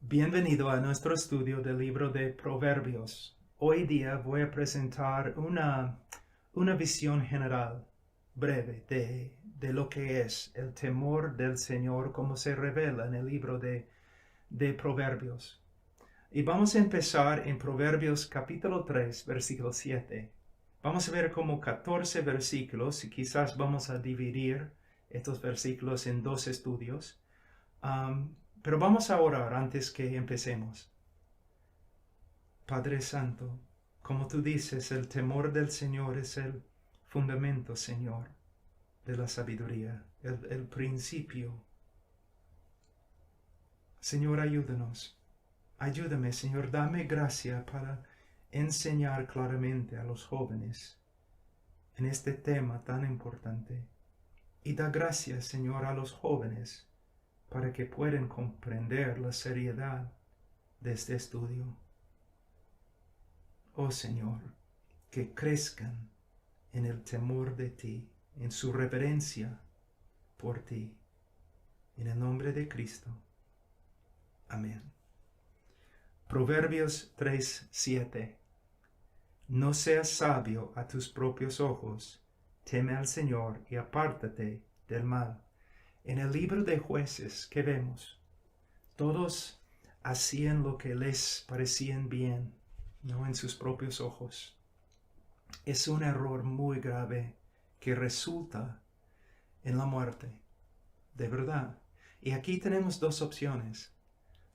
Bienvenido a nuestro estudio del libro de Proverbios. Hoy día voy a presentar una visión general, breve, de lo que es el temor del Señor como se revela en el libro de Proverbios. Y vamos a empezar en Proverbios capítulo 3, versículo 7. Vamos a ver como 14 versículos y quizás vamos a dividir estos versículos en dos estudios. Pero vamos a orar antes que empecemos. Padre Santo, como tú dices, el temor del Señor es el fundamento, Señor, de la sabiduría, el principio. Señor, ayúdanos. Ayúdame, Señor, dame gracia para enseñar claramente a los jóvenes en este tema tan importante. Y da gracia, Señor, a los jóvenes para que puedan comprender la seriedad de este estudio. Oh Señor, que crezcan en el temor de ti, en su reverencia por ti. En el nombre de Cristo. Amén. Proverbios 3:7. No seas sabio a tus propios ojos, teme al Señor y apártate del mal. En el libro de Jueces, ¿qué vemos? Todos hacían lo que les parecían bien, no en sus propios ojos. Es un error muy grave que resulta en la muerte, de verdad. Y aquí tenemos dos opciones.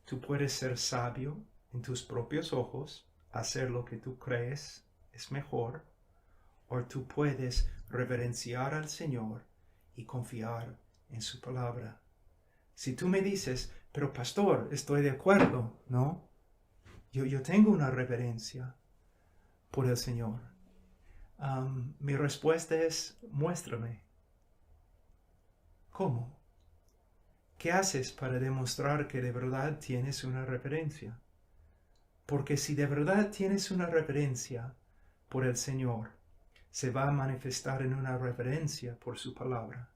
Tú puedes ser sabio en tus propios ojos, hacer lo que tú crees es mejor, o tú puedes reverenciar al Señor y confiar en su palabra. Si tú me dices, pero pastor, estoy de acuerdo, ¿no? Yo tengo una reverencia por el Señor. Mi respuesta es, muéstrame. ¿Cómo? ¿Qué haces para demostrar que de verdad tienes una reverencia? Porque si de verdad tienes una reverencia por el Señor, se va a manifestar en una reverencia por su palabra.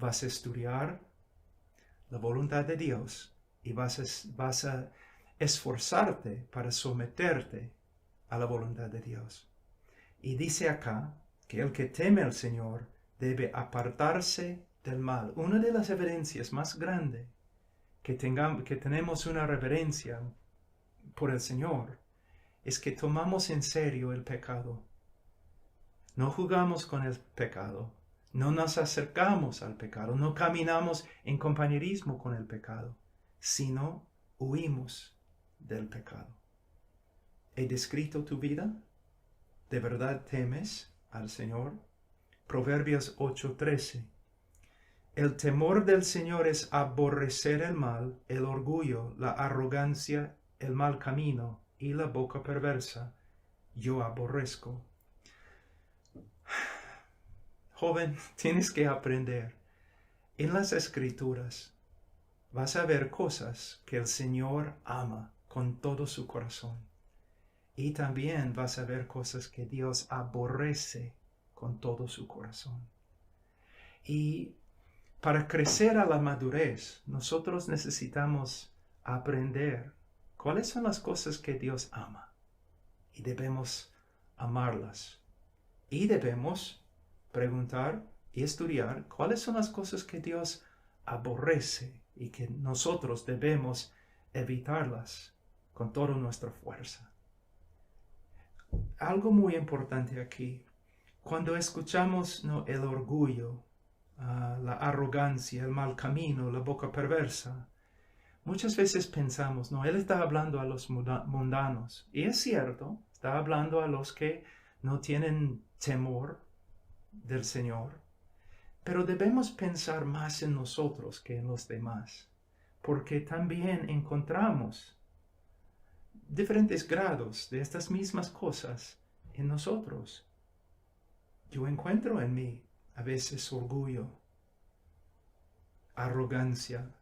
Vas a estudiar la voluntad de Dios y vas a esforzarte para someterte a la voluntad de Dios. Y dice acá que el que teme al Señor debe apartarse del mal. Una de las evidencias más grandes que tenemos una reverencia por el Señor es que tomamos en serio el pecado. No jugamos con el pecado. No nos acercamos al pecado, no caminamos en compañerismo con el pecado, sino huimos del pecado. ¿He descrito tu vida? ¿De verdad temes al Señor? Proverbios 8:13. El temor del Señor es aborrecer el mal, el orgullo, la arrogancia, el mal camino y la boca perversa. Yo aborrezco. Joven, tienes que aprender. En las Escrituras vas a ver cosas que el Señor ama con todo su corazón. Y también vas a ver cosas que Dios aborrece con todo su corazón. Y para crecer a la madurez, nosotros necesitamos aprender cuáles son las cosas que Dios ama. Y debemos amarlas. Y debemos preguntar y estudiar cuáles son las cosas que Dios aborrece y que nosotros debemos evitarlas con toda nuestra fuerza. Algo muy importante aquí, cuando escuchamos el orgullo, la arrogancia, el mal camino, la boca perversa, muchas veces pensamos, él está hablando a los mundanos. Y es cierto, está hablando a los que no tienen temor del Señor, pero debemos pensar más en nosotros que en los demás, porque también encontramos diferentes grados de estas mismas cosas en nosotros. Yo encuentro en mí a veces orgullo, arrogancia,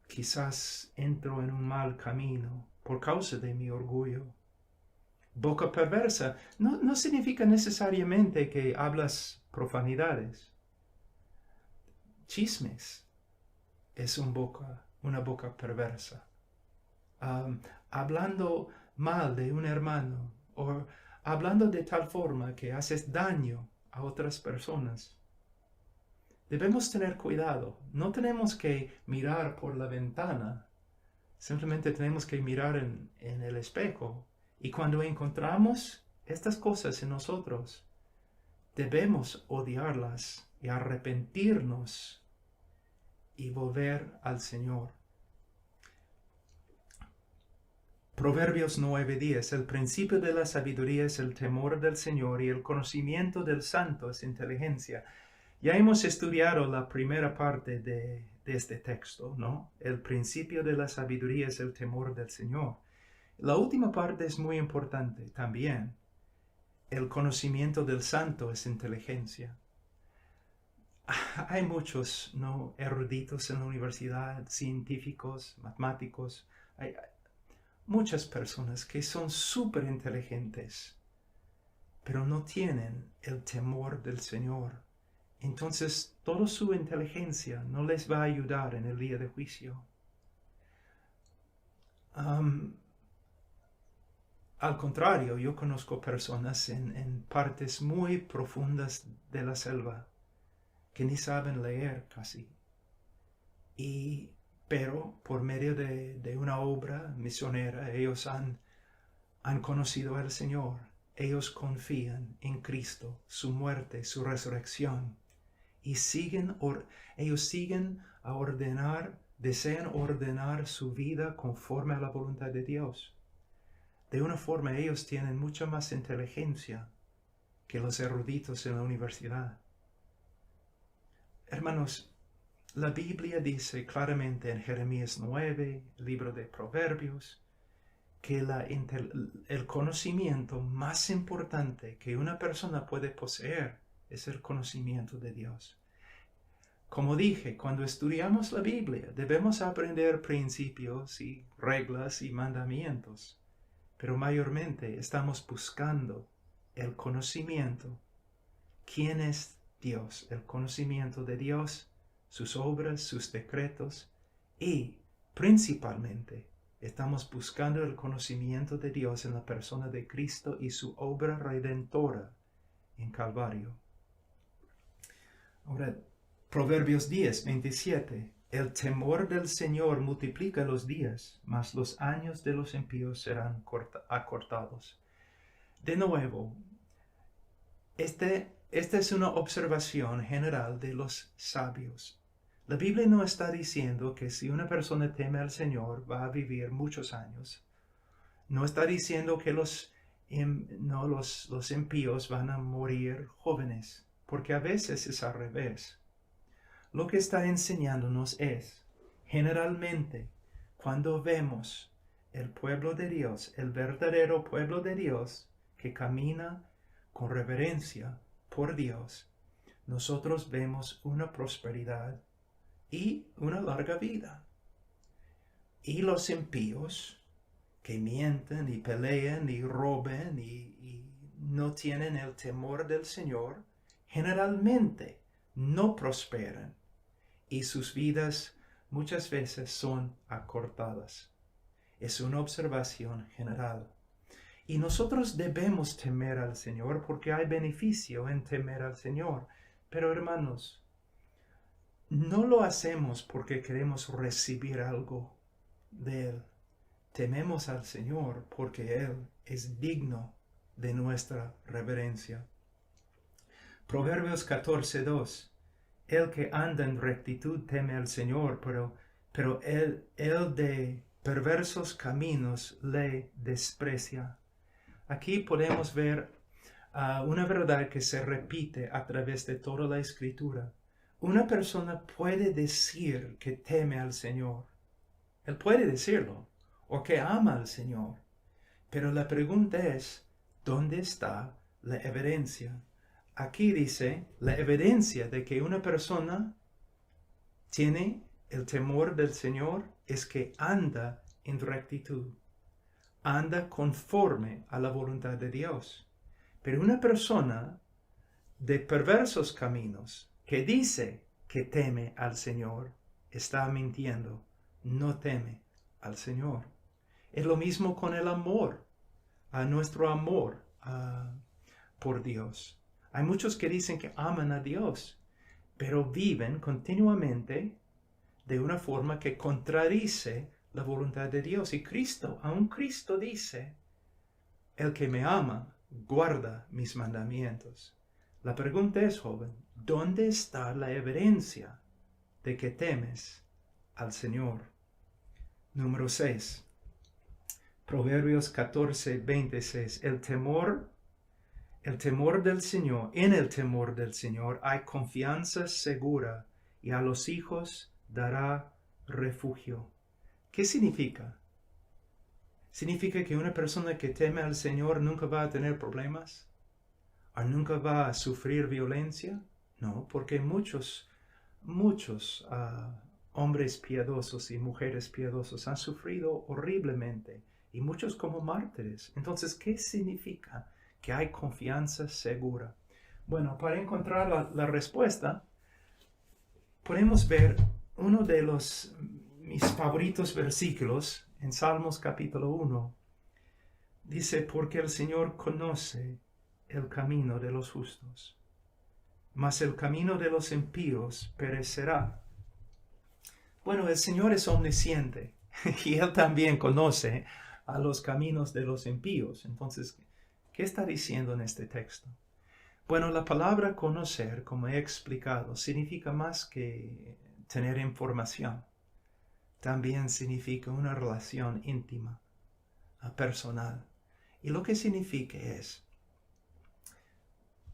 quizás entro en un mal camino por causa de mi orgullo. Boca perversa no significa necesariamente que hablas profanidades. Chismes es una boca una boca perversa, hablando mal de un hermano o hablando de tal forma que haces daño a otras personas. Debemos tener cuidado. No tenemos que mirar por la ventana. Simplemente tenemos que mirar en el espejo. Y cuando encontramos estas cosas en nosotros, debemos odiarlas y arrepentirnos y volver al Señor. Proverbios 9:10. El principio de la sabiduría es el temor del Señor y el conocimiento del santo es inteligencia. Ya hemos estudiado la primera parte de este texto, ¿no? El principio de la sabiduría es el temor del Señor. La última parte es muy importante también. El conocimiento del santo es inteligencia. Hay muchos, ¿no?, eruditos en la universidad, científicos, matemáticos. Hay muchas personas que son súper inteligentes, pero no tienen el temor del Señor. Entonces, toda su inteligencia no les va a ayudar en el día de juicio. Al contrario, yo conozco personas en partes muy profundas de la selva que ni saben leer casi. Pero por medio de una obra misionera, ellos han conocido al Señor. Ellos confían en Cristo, su muerte, su resurrección. Y ellos siguen a desean ordenar su vida conforme a la voluntad de Dios. De una forma, ellos tienen mucha más inteligencia que los eruditos en la universidad. Hermanos, la Biblia dice claramente en Jeremías 9, libro de Proverbios, que el conocimiento más importante que una persona puede poseer es el conocimiento de Dios. Como dije, cuando estudiamos la Biblia, debemos aprender principios y reglas y mandamientos, pero mayormente estamos buscando el conocimiento. ¿Quién es Dios? El conocimiento de Dios, sus obras, sus decretos, y principalmente estamos buscando el conocimiento de Dios en la persona de Cristo y su obra redentora en Calvario. Ahora, Proverbios 10:27. El temor del Señor multiplica los días, mas los años de los impíos serán acortados. De nuevo, esta es una observación general de los sabios. La Biblia no está diciendo que si una persona teme al Señor va a vivir muchos años. No está diciendo que los impíos van a morir jóvenes, porque a veces es al revés. Lo que está enseñándonos es, generalmente, cuando vemos el pueblo de Dios, el verdadero pueblo de Dios, que camina con reverencia por Dios, nosotros vemos una prosperidad y una larga vida. Y los impíos, que mienten y pelean y roben y no tienen el temor del Señor, generalmente no prosperan y sus vidas muchas veces son acortadas. Es una observación general. Y nosotros debemos temer al Señor porque hay beneficio en temer al Señor. Pero hermanos, no lo hacemos porque queremos recibir algo de Él. Tememos al Señor porque Él es digno de nuestra reverencia. Proverbios 14:2. El que anda en rectitud teme al Señor, pero el de perversos caminos le desprecia. Aquí podemos ver una verdad que se repite a través de toda la Escritura. Una persona puede decir que teme al Señor. Él puede decirlo, o que ama al Señor. Pero la pregunta es, ¿dónde está la evidencia? Aquí dice la evidencia de que una persona tiene el temor del Señor es que anda en rectitud, anda conforme a la voluntad de Dios. Pero una persona de perversos caminos que dice que teme al Señor está mintiendo, no teme al Señor. Es lo mismo con el amor, a nuestro amor por Dios. Hay muchos que dicen que aman a Dios, pero viven continuamente de una forma que contradice la voluntad de Dios. Y aun Cristo dice, el que me ama, guarda mis mandamientos. La pregunta es, joven, ¿dónde está la evidencia de que temes al Señor? Número 6. Proverbios 14:26. El temor del Señor, en el temor del Señor hay confianza segura, y a los hijos dará refugio. ¿Qué significa? ¿Significa que una persona que teme al Señor nunca va a tener problemas? ¿O nunca va a sufrir violencia? No, porque muchos hombres piadosos y mujeres piadosos han sufrido horriblemente, y muchos como mártires. Entonces, ¿qué significa que hay confianza segura? Bueno, para encontrar la respuesta, podemos ver uno de mis favoritos versículos en Salmos capítulo 1. Dice, porque el Señor conoce el camino de los justos, mas el camino de los impíos perecerá. Bueno, el Señor es omnisciente y Él también conoce a los caminos de los impíos. Entonces, ¿qué está diciendo en este texto? Bueno, la palabra conocer, como he explicado, significa más que tener información. También significa una relación íntima, personal. Y lo que significa es,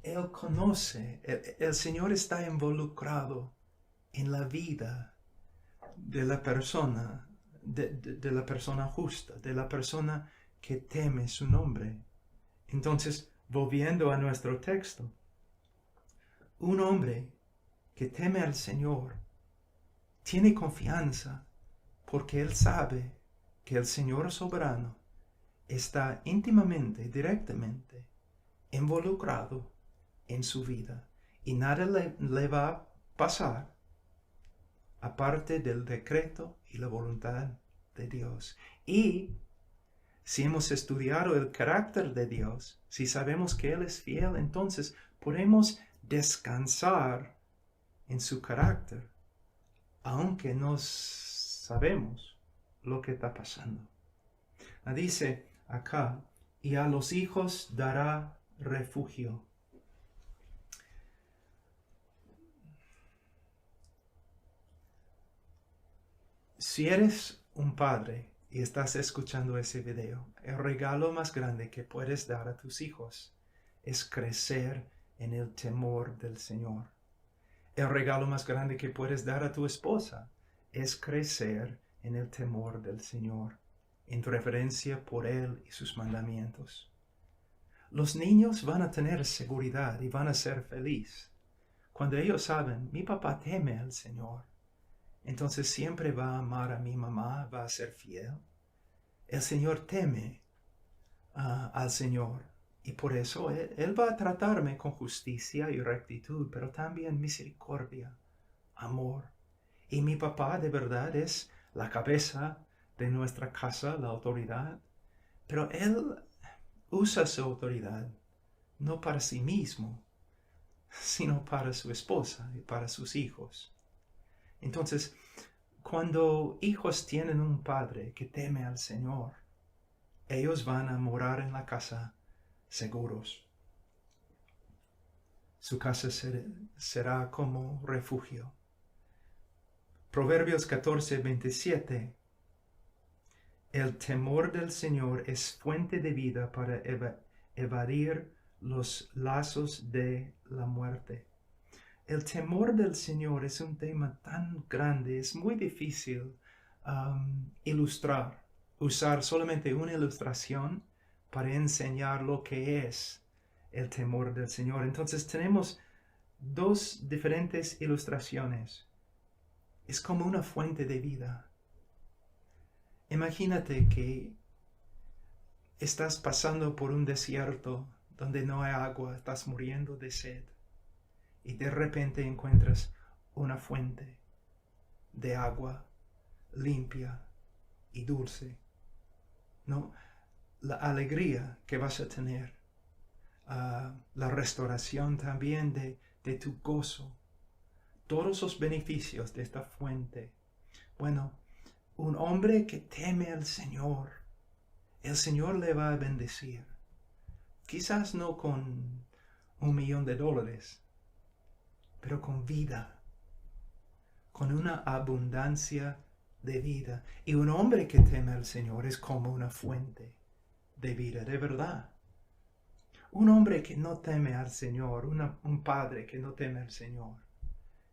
Él conoce, el Señor está involucrado en la vida de la persona, de la persona justa, de la persona que teme su nombre. Entonces, volviendo a nuestro texto, un hombre que teme al Señor tiene confianza porque él sabe que el Señor soberano está íntimamente, directamente involucrado en su vida, y nada le va a pasar aparte del decreto y la voluntad de Dios. Y si hemos estudiado el carácter de Dios, si sabemos que Él es fiel, entonces podemos descansar en su carácter, aunque no sabemos lo que está pasando. Dice acá, y a los hijos dará refugio. Si eres un padre y estás escuchando ese video, el regalo más grande que puedes dar a tus hijos es crecer en el temor del Señor. El regalo más grande que puedes dar a tu esposa es crecer en el temor del Señor, en reverencia por Él y sus mandamientos. Los niños van a tener seguridad y van a ser felices cuando ellos saben, mi papá teme al Señor. Entonces siempre va a amar a mi mamá, va a ser fiel. El Señor teme al Señor, y por eso Él va a tratarme con justicia y rectitud, pero también misericordia, amor. Y mi papá de verdad es la cabeza de nuestra casa, la autoridad, pero Él usa su autoridad no para sí mismo, sino para su esposa y para sus hijos. Entonces, cuando hijos tienen un padre que teme al Señor, ellos van a morar en la casa seguros. Su casa será como refugio. Proverbios 14:27. El temor del Señor es fuente de vida para evadir los lazos de la muerte. El temor del Señor es un tema tan grande, es muy difícil usar solamente una ilustración para enseñar lo que es el temor del Señor. Entonces tenemos dos diferentes ilustraciones. Es como una fuente de vida. Imagínate que estás pasando por un desierto donde no hay agua, estás muriendo de sed, y de repente encuentras una fuente de agua limpia y dulce, ¿no? La alegría que vas a tener, la restauración también de tu gozo, todos los beneficios de esta fuente. Bueno, un hombre que teme al Señor, el Señor le va a bendecir. Quizás no con $1,000,000, pero con vida, con una abundancia de vida. Y un hombre que teme al Señor es como una fuente de vida, de verdad. Un hombre que no teme al Señor, un padre que no teme al Señor,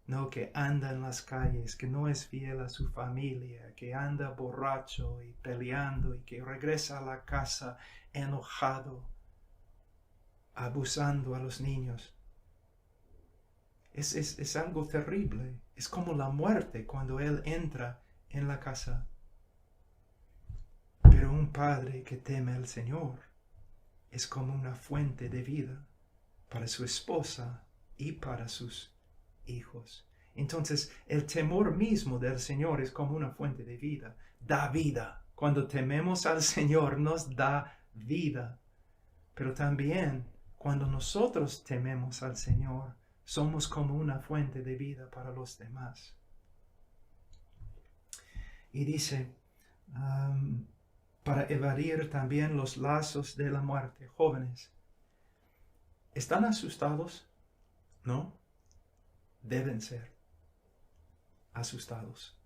no, que anda en las calles, que no es fiel a su familia, que anda borracho y peleando y que regresa a la casa enojado, abusando a los niños. Es algo terrible. Es como la muerte cuando él entra en la casa. Pero un padre que teme al Señor es como una fuente de vida para su esposa y para sus hijos. Entonces, el temor mismo del Señor es como una fuente de vida. Da vida. Cuando tememos al Señor nos da vida. Pero también, cuando nosotros tememos al Señor, somos como una fuente de vida para los demás. Y dice, para evadir también los lazos de la muerte. Jóvenes, ¿están asustados? ¿No? Deben ser asustados.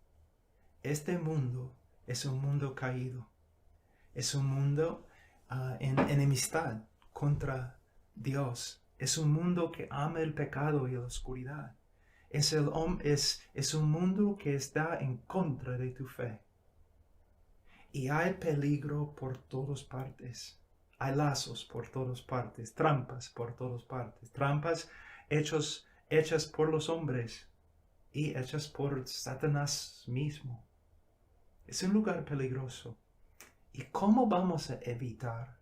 Este mundo es un mundo caído. Es un mundo en enemistad contra Dios. Es un mundo que ama el pecado y la oscuridad. Es un mundo que está en contra de tu fe. Y hay peligro por todas partes. Hay lazos por todas partes, trampas por todas partes. Trampas hechas por los hombres y hechas por Satanás mismo. Es un lugar peligroso. ¿Y cómo vamos a evitar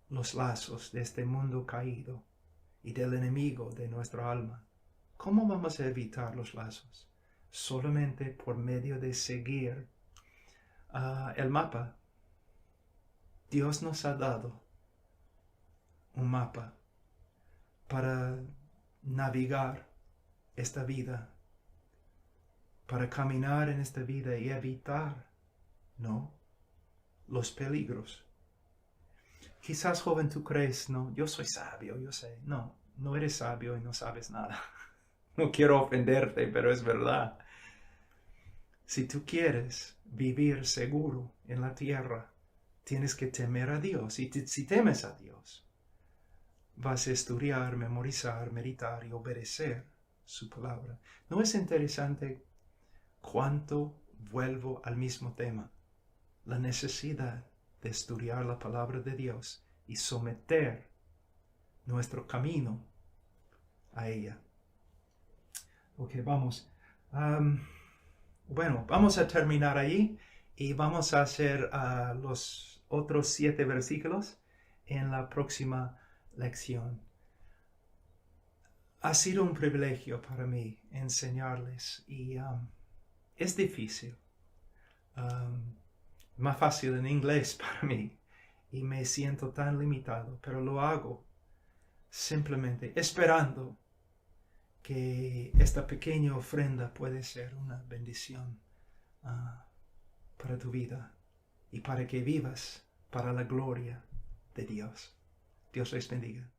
los lazos de este mundo caído y del enemigo de nuestra alma? ¿Cómo vamos a evitar los lazos? Solamente por medio de seguir el mapa. Dios nos ha dado un mapa para navegar esta vida, para caminar en esta vida y evitar, ¿no?, los peligros. Quizás, joven, tú crees, no, yo soy sabio, yo sé. No, no eres sabio y no sabes nada. No quiero ofenderte, pero es verdad. Si tú quieres vivir seguro en la tierra, tienes que temer a Dios. Y si temes a Dios, vas a estudiar, memorizar, meditar y obedecer su palabra. ¿No es interesante cuánto vuelvo al mismo tema? La necesidad de estudiar la palabra de Dios y someter nuestro camino a ella. Ok, vamos. Bueno, vamos a terminar ahí y vamos a hacer los otros 7 versículos en la próxima lección. Ha sido un privilegio para mí enseñarles y es difícil. Más fácil en inglés para mí y me siento tan limitado, pero lo hago simplemente esperando que esta pequeña ofrenda puede ser una bendición para tu vida y para que vivas para la gloria de Dios. Dios les bendiga.